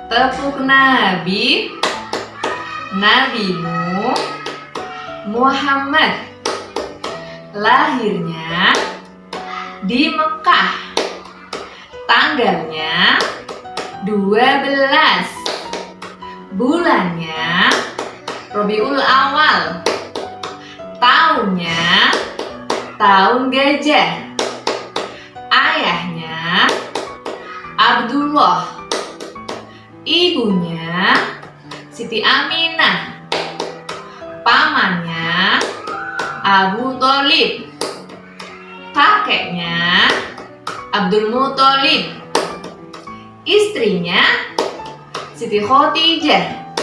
Tepuk Nabi, nabimu Muhammad. Lahirnya di Mekah. Tanggalnya 12. Bulannya Rabiul Awal. Tahunnya tahun gajah. Ayahnya Abdullah. Ibunya Siti Aminah. Pamannya Abu Tholib. Kakeknya Abdul Muthalib. Istrinya Siti Khadijah.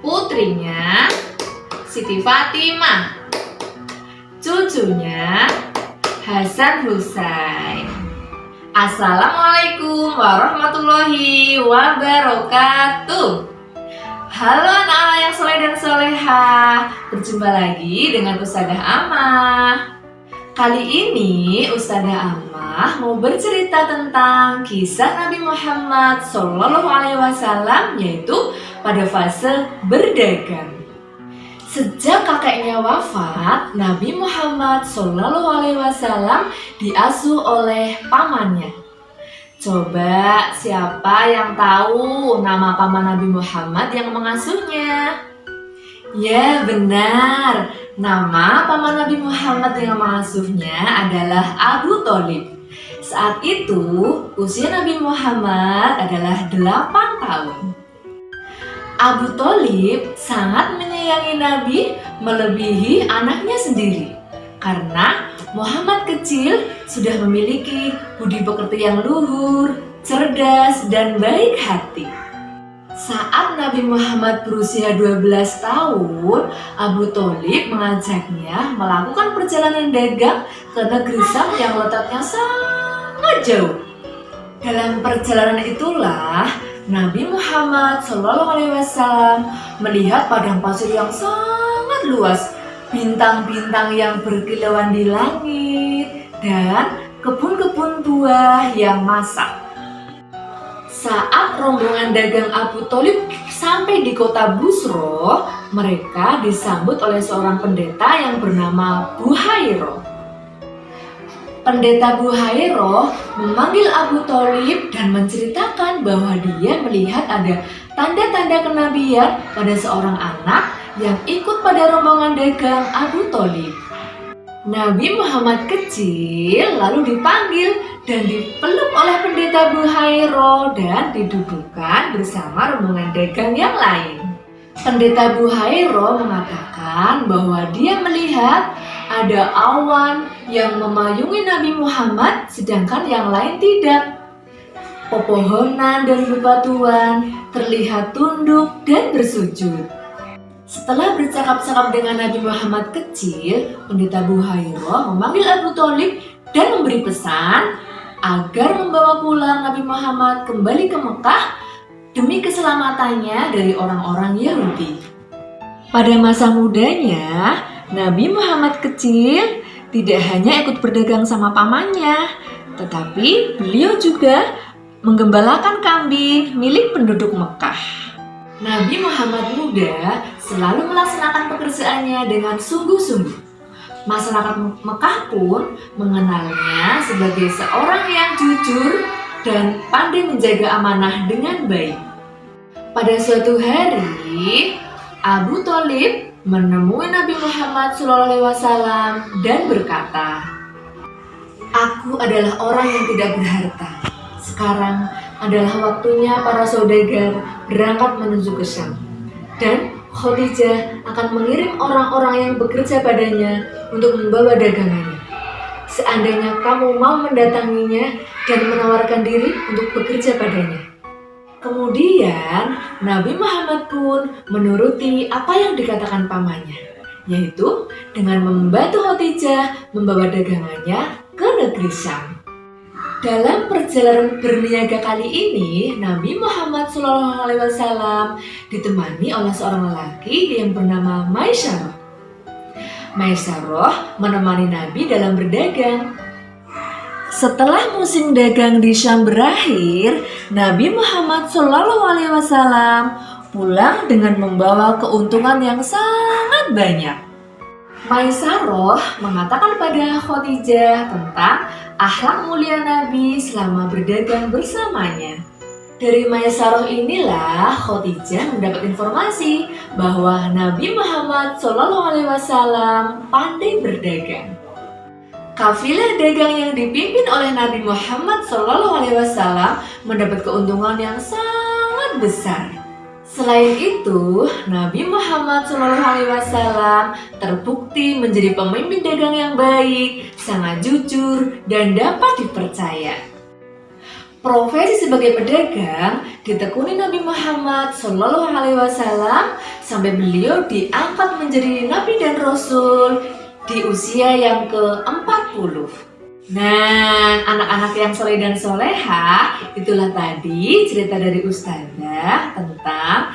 Putrinya Siti Fatimah. Cucunya Hasan Husain. Assalamualaikum warahmatullahi wabarakatuh. Halo anak-anak yang soleh dan solehah, berjumpa lagi dengan Ustazah Amah. Kali ini Ustazah Amah mau bercerita tentang kisah Nabi Muhammad SAW, yaitu pada fase berdagang. Sejak kakeknya wafat, Nabi Muhammad SAW diasuh oleh pamannya. Coba siapa yang tahu nama paman Nabi Muhammad yang mengasuhnya? Ya benar, nama paman Nabi Muhammad yang mengasuhnya adalah Abu Tholib. Saat itu usia Nabi Muhammad adalah 8 tahun. Abu Tholib sangat menyayangi Nabi melebihi anaknya sendiri. Karena Muhammad kecil sudah memiliki budi pekerti yang luhur, cerdas, dan baik hati. Saat Nabi Muhammad berusia 12 tahun, Abu Tholib mengajaknya melakukan perjalanan dagang ke negeri Syam yang letaknya sangat jauh. Dalam perjalanan itulah Nabi Muhammad SAW melihat padang pasir yang sangat luas, bintang-bintang yang berkilauan di langit, dan kebun-kebun buah yang masak. Saat rombongan dagang Abu Tholib sampai di kota Busro, mereka disambut oleh seorang pendeta yang bernama Buhairah. Pendeta Buhairah memanggil Abu Tholib dan menceritakan bahwa dia melihat ada tanda-tanda kenabian pada seorang anak yang ikut pada rombongan dagang Abu Tholib. Nabi Muhammad kecil lalu dipanggil dan dipeluk oleh pendeta Buhairah dan didudukkan bersama rombongan dagang yang lain. Pendeta Buhairah mengatakan bahwa dia melihat ada awan yang memayungi Nabi Muhammad sedangkan yang lain tidak. Pepohonan dan bebatuan terlihat tunduk dan bersujud. Setelah bercakap-cakap dengan Nabi Muhammad kecil, pendeta Buhairah memanggil Abu Tholib dan memberi pesan agar membawa pulang Nabi Muhammad kembali ke Mekah demi keselamatannya dari orang-orang Yahudi. Pada masa mudanya, Nabi Muhammad kecil tidak hanya ikut berdagang sama pamannya, tetapi beliau juga menggembalakan kambing milik penduduk Mekah. Nabi Muhammad muda selalu melaksanakan pekerjaannya dengan sungguh-sungguh. Masyarakat Mekah pun mengenalnya sebagai seorang yang jujur dan pandai menjaga amanah dengan baik. Pada suatu hari, Abu Tholib menemui Nabi Muhammad SAW dan berkata, "Aku adalah orang yang tidak berharta. Sekarang adalah waktunya para saudagar berangkat menuju ke Syam. Dan Khadijah akan mengirim orang-orang yang bekerja padanya untuk membawa dagangannya. Seandainya kamu mau mendatanginya dan menawarkan diri untuk bekerja padanya." Kemudian Nabi Muhammad pun menuruti apa yang dikatakan pamannya, yaitu dengan membantu Khadijah membawa dagangannya ke negeri Syam. Dalam perjalanan berniaga kali ini, Nabi Muhammad SAW ditemani oleh seorang lelaki yang bernama Maisarah. Maisarah menemani Nabi dalam berdagang. Setelah musim dagang di Syam berakhir, Nabi Muhammad SAW pulang dengan membawa keuntungan yang sangat banyak. Maisaroh mengatakan pada Khadijah tentang akhlak mulia Nabi selama berdagang bersamanya. Dari Maisaroh inilah Khadijah mendapat informasi bahwa Nabi Muhammad SAW pandai berdagang. Kafilah dagang yang dipimpin oleh Nabi Muhammad SAW mendapat keuntungan yang sangat besar. Selain itu, Nabi Muhammad SAW terbukti menjadi pemimpin dagang yang baik, sangat jujur, dan dapat dipercaya. Profesi sebagai pedagang ditekuni Nabi Muhammad SAW sampai beliau diangkat menjadi Nabi dan Rasul di usia yang ke-40. Nah, anak-anak yang soleh dan soleha, itulah tadi cerita dari Ustazah tentang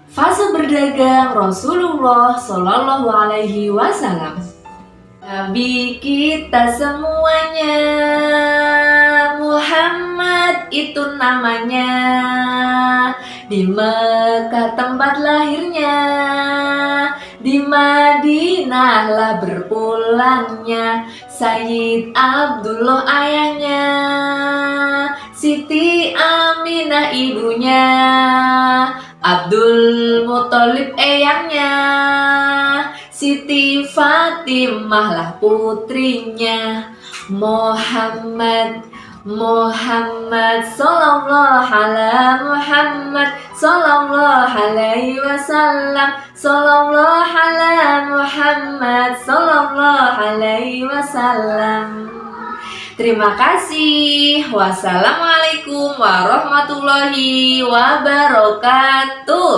fase berdagang Rasulullah Shallallahu Alaihi Wasallam. Nabi kita semuanya, Muhammad itu namanya, di Mekah tempat lahirnya, di Madinah lah berpulangnya, Sayyid Abdullah ayahnya, Siti Aminah ibunya, Abdul Muthalib eyangnya, Siti Fatimah lah putrinya, Muhammad sallallahu ala Muhammad sallallahu alaihi wasallam, sallallahu ala Muhammad sallallahu alaihi wasallam. Terima kasih. Wassalamualaikum warahmatullahi wabarakatuh.